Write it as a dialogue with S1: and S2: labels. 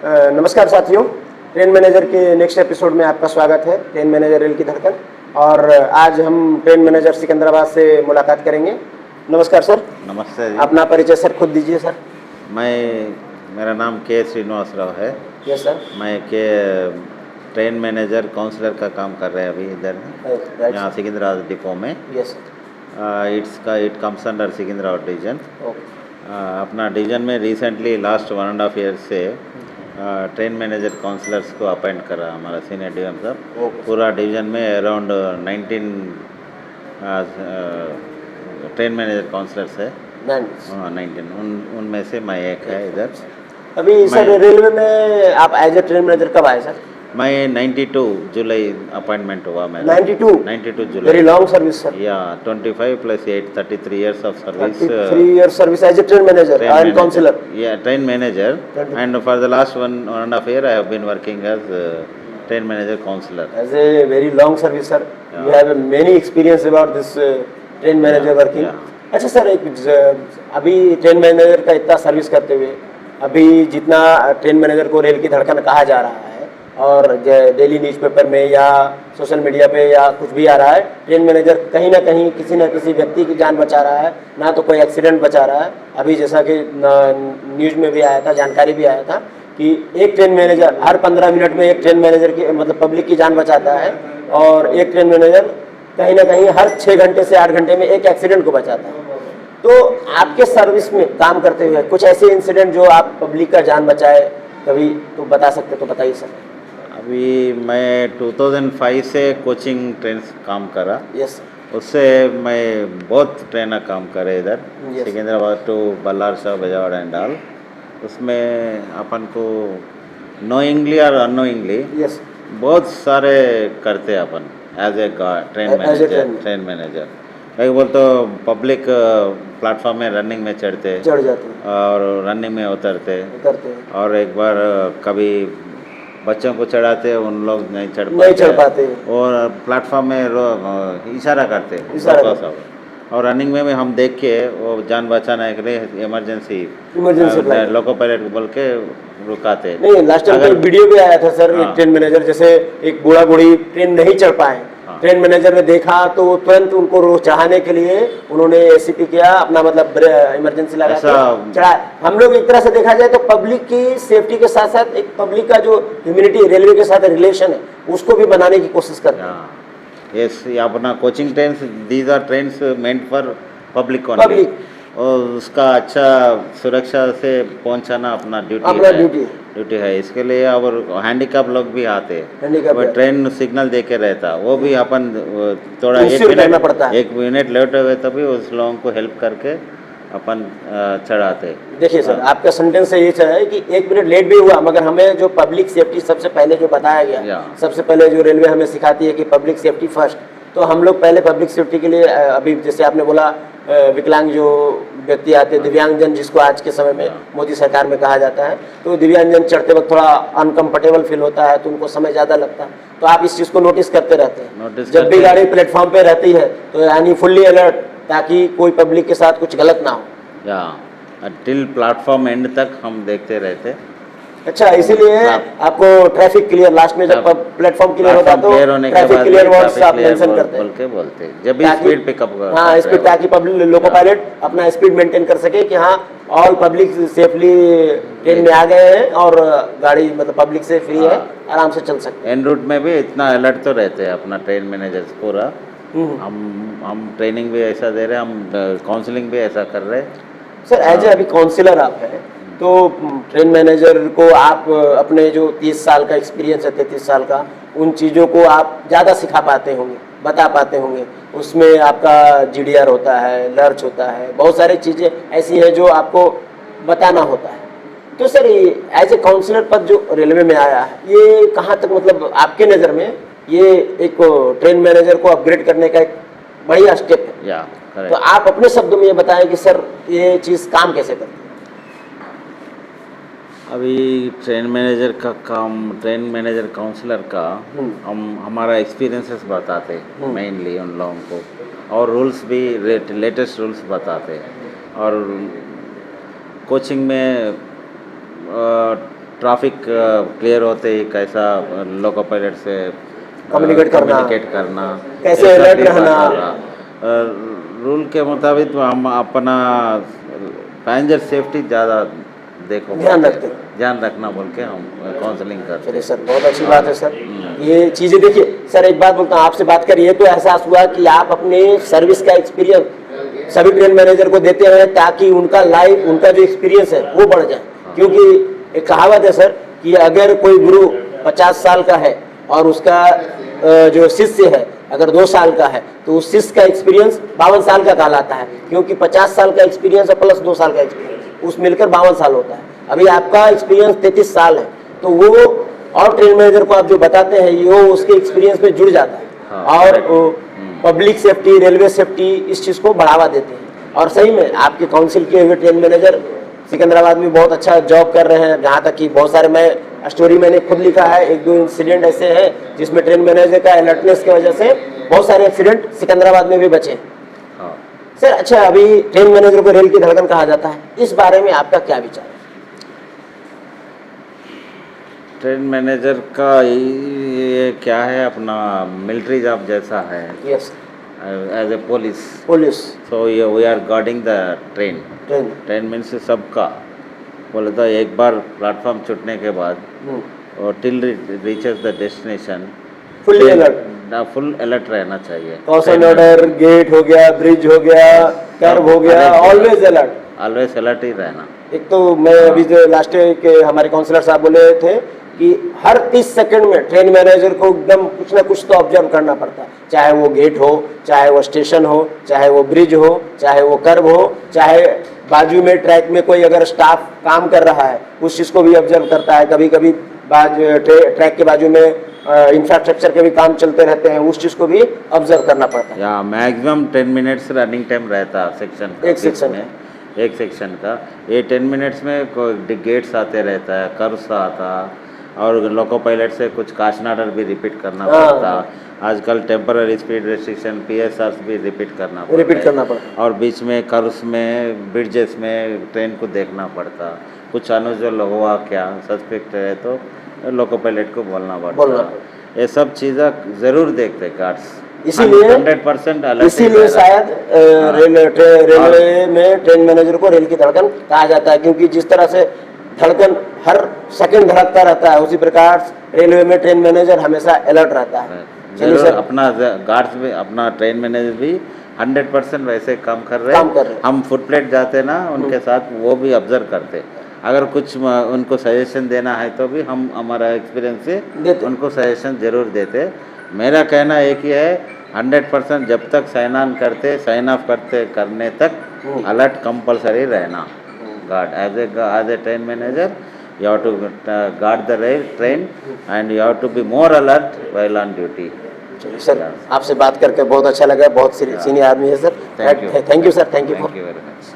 S1: नमस्कार साथियों, train manager के नेक्स्ट एपिसोड में आपका स्वागत है। ट्रेन मैनेजर रेल की धड़कन। और आज हम ट्रेन मैनेजर सिकंदराबाद से मुलाकात करेंगे। नमस्कार सर।
S2: नमस्ते जी।
S1: अपना परिचय सर खुद दीजिए सर।
S2: मेरा नाम के श्रीनिवास राव है।
S1: Yes sir.
S2: मैं के ट्रेन मैनेजर काउंसलर का काम कर रहे हैं अभी इधर यहाँ सिकंदराबाद डिपो में।
S1: Yes
S2: it comes under Secunderabad division. अपना डिवीजन में रिसेंटली लास्ट 1.5 ईयर से ट्रेन मैनेजर काउंसलर्स को अपॉइंट करा हमारा सीनियर डिवीजन साहब। पूरा डिवीजन में अराउंड 19 ट्रेन मैनेजर काउंसलर्स है। 19 उनमें से मैं एक है इधर।
S1: अभी सर रेलवे में आप एज ए ट्रेन मैनेजर कब आए सर?
S2: मैं 92 जुलाई अपॉइंटमेंट हुआ मैं। 92 जुलाई।
S1: Very long service sir.
S2: या 25 + 8 33 years of service.
S1: 33 years service as a train manager and counselor.
S2: Yeah, train manager. And for the last 1.5 year I have been working as train manager counselor.
S1: As a very long service sir.
S2: Yeah.
S1: You have many experience about this train manager working. अच्छा sir, अभी train manager का इतना service करते हुए अभी जितना train manager को rail की धड़कन कहा जा रहा है और डेली न्यूज़पेपर में या सोशल मीडिया पे या कुछ भी आ रहा है, ट्रेन मैनेजर कहीं ना कहीं किसी न किसी व्यक्ति की जान बचा रहा है, ना तो कोई एक्सीडेंट बचा रहा है। अभी जैसा कि न्यूज़ में भी आया था, जानकारी भी आया था कि एक ट्रेन मैनेजर हर 15 मिनट में एक ट्रेन मैनेजर की मतलब पब्लिक की जान बचाता है और एक ट्रेन मैनेजर कहीं ना कहीं हर 6 घंटे से 8 घंटे में एक एक्सीडेंट को बचाता है। तो आपके सर्विस में काम करते हुए कुछ ऐसे इंसिडेंट जो आप पब्लिक का जान बचाए कभी तो बता सकते तो बताइए सर।
S2: अभी मैं 2005 से कोचिंग ट्रेन काम करा।
S1: यस।
S2: उससे मैं बहुत ट्रेनर काम करे इधर सिकंदराबाद टू बल्लार शाह बजावड़ एंड ऑल। उसमें अपन को नोइंगली और अनोइंगली बहुत सारे करते अपन एज ए ट्रेन मैनेजर। कई बोल तो पब्लिक प्लेटफॉर्म में रनिंग में चढ़ जाते और रनिंग में उतरते और एक बार कभी बच्चों को चढ़ाते उन लोग नहीं चढ़ पाते और प्लेटफॉर्म में इशारा करते और रनिंग में भी हम देख के वो जान बचाने के लिए इमरजेंसी लोको पायलट बोल के रुकाते।
S1: नहीं, लास्ट टाइम वीडियो भी आया था सर। एक ट्रेन मैनेजर जैसे एक बूढ़ा बूढ़ी ट्रेन नहीं चढ़ पाए, ट्रेन मैनेजर ने देखा तो तुरंत उनको चढ़ाने के लिए उन्होंने एसीपी किया, अपना मतलब इमरजेंसी लगा चढ़ा। हम लोग एक तरह से देखा जाए तो पब्लिक की सेफ्टी के साथ साथ एक पब्लिक का जो ह्यूमैनिटी रेलवे के साथ रिलेशन है उसको भी बनाने की कोशिश करते हैं।
S2: यस, अपना coaching trains these are trains meant for public only और उसका अच्छा सुरक्षा से पहुंचाना अपना ड्यूटी है। इसके लिए और हैंडीकैप लोग भी आते हैं, वो ट्रेन सिग्नल दे के रहता, वो भी अपन थोड़ा 1 मिनट लेट हुए तभी उस लोगों को हेल्प करके अपन चढ़ाते।
S1: देखिए सर, आपका सेंटेंस से ये है कि 1 मिनट लेट भी हुआ मगर हमें जो पब्लिक सेफ्टी सबसे पहले जो बताया गया, सबसे पहले जो रेलवे हमें सिखाती है कि पब्लिक सेफ्टी फर्स्ट, तो हम लोग पहले पब्लिक सेफ्टी के लिए अभी जैसे आपने बोला विकलांग जो व्यक्ति आते हैं, दिव्यांगजन जिसको आज के समय में मोदी सरकार में कहा जाता है, तो दिव्यांगजन चढ़ते वक्त थोड़ा अनकंफर्टेबल फील होता है तो उनको समय ज़्यादा लगता है। तो आप इस चीज़ को नोटिस करते रहते हैं जब भी गाड़ी प्लेटफॉर्म पे रहती है, तो यानी फुल्ली अलर्ट ताकि कोई पब्लिक के साथ कुछ गलत ना हो।
S2: टिल प्लेटफॉर्म एंड तक हम देखते रहते।
S1: अच्छा, इसीलिए आपको ट्रैफिक क्लियर लास्ट में जब प्लेटफॉर्म क्लियर होता तो ट्रैफिक क्लियर वर्ड्स आप मेंशन करते
S2: बोलते जब भी स्पीड पिकअप।
S1: हाँ, स्पीड ताकि पब्लिक लोको पायलट अपना स्पीड मेंटेन कर सके कि हाँ ऑल पब्लिक सेफली ट्रेन में आ गए हैं और गाड़ी मतलब पब्लिक से फ्री है, आराम से चल सकते हैं।
S2: एन रूट में भी इतना अलर्ट तो रहते हैं अपना ट्रेन मैनेजर्स पूरा। हम ट्रेनिंग भी ऐसा दे रहे हैं, हम काउंसलिंग भी ऐसा कर रहे हैं।
S1: सर एज ए अभी काउंसिलर आप हैं तो ट्रेन मैनेजर को आप अपने जो 30 साल का एक्सपीरियंस है, 33 साल का, उन चीज़ों को आप ज़्यादा सिखा पाते होंगे, बता पाते होंगे। उसमें आपका जीडीआर होता है, लर्च होता है, बहुत सारी चीज़ें ऐसी हैं जो आपको बताना होता है। तो सर एज ए काउंसलर पद जो रेलवे में आया है, ये कहाँ तक मतलब आपके नज़र में ये एक ट्रेन मैनेजर को अपग्रेड करने का एक बढ़िया स्टेप है? तो आप अपने शब्दों में ये बताएं कि सर ये चीज़ काम कैसे करती है?
S2: अभी ट्रेन मैनेजर का काम, ट्रेन मैनेजर काउंसलर का हम हमारा एक्सपीरियंसेस बताते मेनली उन लोगों को और रूल्स भी लेटेस्ट रूल्स बताते और कोचिंग में ट्रैफिक क्लियर होते ही कैसा लोको पायलट से
S1: कम्युनिकेट करना,
S2: कम्युनिकेट करना,
S1: कैसे
S2: ये सब
S1: अलर्ट
S2: भी
S1: रहना।
S2: बता रहा। रूल के मुताबिक हम अपना पैसेंजर सेफ्टी ज़्यादा देखो,
S1: ध्यान रखते हैं।
S2: ध्यान रखना बोल के हम काउंसलिंग करते
S1: चलिए
S2: हैं।
S1: सर, बहुत अच्छी बात है सर। ये चीज़ें देखिए सर, एक बात बोलता हूँ आपसे बात करिए तो एहसास हुआ कि आप अपने सर्विस का एक्सपीरियंस सभी ट्रेन मैनेजर को देते हैं ताकि उनका जो एक्सपीरियंस है वो बढ़ जाए। क्योंकि एक कहावत है सर कि अगर कोई गुरु 50 साल का है और उसका जो शिष्य है अगर 2 साल का है तो उस शिष्य का एक्सपीरियंस 52 साल का कहलाता है, क्योंकि 50 साल का एक्सपीरियंस है प्लस 2 साल का एक्सपीरियंस, उस मिलकर 52 साल होता है। अभी आपका एक्सपीरियंस 33 साल है तो वो और ट्रेन मैनेजर को आप जो बताते हैं ये उसके एक्सपीरियंस में जुड़ जाता है।
S2: हाँ,
S1: और
S2: correct।
S1: Public safety, railway safety इस चीज़ को बढ़ावा देते हैं। और सही में आपके काउंसिल किए हुए ट्रेन मैनेजर सिकंदराबाद में बहुत अच्छा जॉब कर रहे हैं। जहाँ तक कि बहुत सारे मैं स्टोरी मैंने खुद लिखा है, 1-2 इंसिडेंट ऐसे हैं जिसमें ट्रेन मैनेजर का अलर्टनेस की वजह से बहुत सारे एक्सीडेंट सिकंदराबाद में भी बचे।
S2: हाँ।
S1: सर अच्छा, अभी ट्रेन मैनेजर को रेल की धड़कन कहा जाता है, इस बारे में आपका क्या विचार है?
S2: ट्रेन मैनेजर का ये क्या है, अपना मिलिट्री जॉब जैसा है,
S1: yes,
S2: as a police. So ये we are guarding the train. Train means सबका बोले तो एक बार प्लेटफॉर्म छूटने के बाद और till reaches the destination
S1: full
S2: alert रहना चाहिए।
S1: कॉशन ऑर्डर, गेट हो गया, ब्रिज हो गया, कर्व हो गया, ऑलवेज
S2: अलर्ट ही रहना।
S1: एक तो मैं अभी जो लास्ट के हमारे काउंसलर साहब बोले थे कि हर 30 सेकंड में ट्रेन मैनेजर को एकदम कुछ ना कुछ तो ऑब्जर्व करना पड़ता है, चाहे वो गेट हो, चाहे वो स्टेशन हो, चाहे वो ब्रिज हो, चाहे वो कर्व हो, चाहे बाजू में ट्रैक में कोई अगर स्टाफ काम कर रहा है उस चीज़ को भी ऑब्जर्व करता है। कभी कभी ट्रैक के बाजू में इंफ्रास्ट्रक्चर के भी काम चलते रहते हैं, उस चीज़ को भी ऑब्जर्व करना पड़ता है।
S2: या मैक्सिमम 10 मिनट्स रनिंग टाइम रहता है सेक्शन का, एक सेक्शन का। ये 10 मिनट्स में गेट्स आते रहता है, कर्व्स आता, और लोको पायलट से कुछ काशन ऑर्डर भी रिपीट करना पड़ता। आजकल टेम्पररी स्पीड रेस्ट्रिक्शन PSRs भी रिपीट करना पड़ता। और बीच में कर्व्स में, ब्रिजेस में ट्रेन को देखना पड़ता। कुछ अनयूजुअल हुआ क्या, सस्पेक्ट है तो लोको पायलट को बोलना पड़ता। ये सब चीज़ें ज़रूर देखते गार्ड्स,
S1: इसीलिए
S2: 100% अलर्ट।
S1: इसीलिए शायद रेलवे में ट्रेन मैनेजर को रेल की धड़कन कहा जाता है, क्योंकि जिस तरह से धड़कन हर सेकंड धड़कता रहता है उसी प्रकार रेलवे में ट्रेन मैनेजर हमेशा अलर्ट रहता है। चलिए सर,
S2: अपना गार्ड्स भी, अपना ट्रेन मैनेजर भी 100% वैसे काम कर रहे हैं। हम फुट प्लेट जाते ना उनके साथ, वो भी ऑब्जर्व करते। अगर कुछ उनको सजेशन देना है तो भी हम हमारा एक्सपीरियंस से उनको सजेशन जरूर देते। मेरा कहना एक ही है, 100% जब तक साइन ऑन करते, साइन ऑफ करने तक अलर्ट कंपलसरी रहना। Guard as a train manager you have to guard the train and you have to be more alert while on duty.
S1: चलिए सर, आपसे बात करके बहुत अच्छा लगा, बहुत सीनियर आदमी है sir. Thank you sir, thank you
S2: very much.